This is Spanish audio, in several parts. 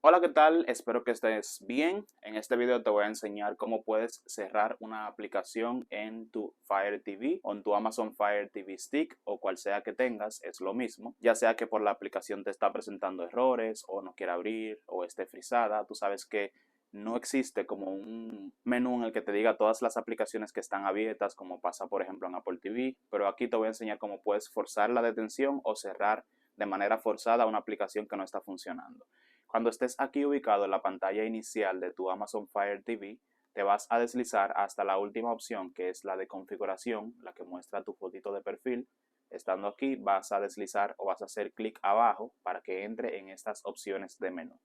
Hola, ¿qué tal? Espero que estés bien. En este video te voy a enseñar cómo puedes cerrar una aplicación en tu Fire TV o en tu Amazon Fire TV Stick o cual sea que tengas, es lo mismo. Ya sea que por la aplicación te está presentando errores o no quiera abrir o esté frisada, tú sabes que no existe como un menú en el que te diga todas las aplicaciones que están abiertas, como pasa por ejemplo en Apple TV, pero aquí te voy a enseñar cómo puedes forzar la detención o cerrar de manera forzada una aplicación que no está funcionando. Cuando estés aquí ubicado en la pantalla inicial de tu Amazon Fire TV, te vas a deslizar hasta la última opción, que es la de configuración, la que muestra tu fotito de perfil. Estando aquí, vas a deslizar o vas a hacer clic abajo para que entre en estas opciones de menú.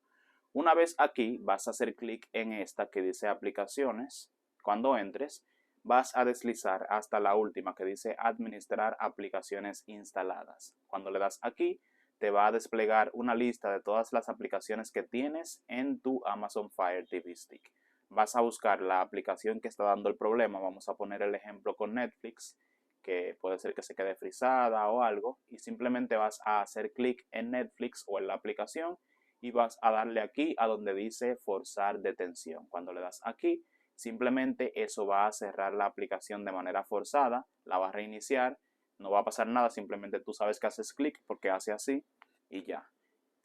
Una vez aquí, vas a hacer clic en esta que dice aplicaciones. Cuando entres, vas a deslizar hasta la última que dice administrar aplicaciones instaladas. Cuando le das aquí, te va a desplegar una lista de todas las aplicaciones que tienes en tu Amazon Fire TV Stick. Vas a buscar la aplicación que está dando el problema. Vamos a poner el ejemplo con Netflix, que puede ser que se quede frisada o algo, y simplemente vas a hacer clic en Netflix o en la aplicación y vas a darle aquí a donde dice forzar detención. Cuando le das aquí, simplemente eso va a cerrar la aplicación de manera forzada, la va a reiniciar, no va a pasar nada, simplemente tú sabes que haces clic porque hace así y ya.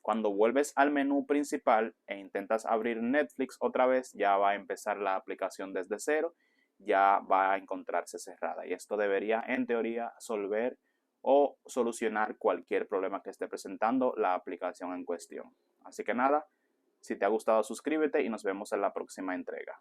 Cuando vuelves al menú principal e intentas abrir Netflix otra vez, ya va a empezar la aplicación desde cero, ya va a encontrarse cerrada. Y esto debería, en teoría, resolver o solucionar cualquier problema que esté presentando la aplicación en cuestión. Así que nada, si te ha gustado suscríbete y nos vemos en la próxima entrega.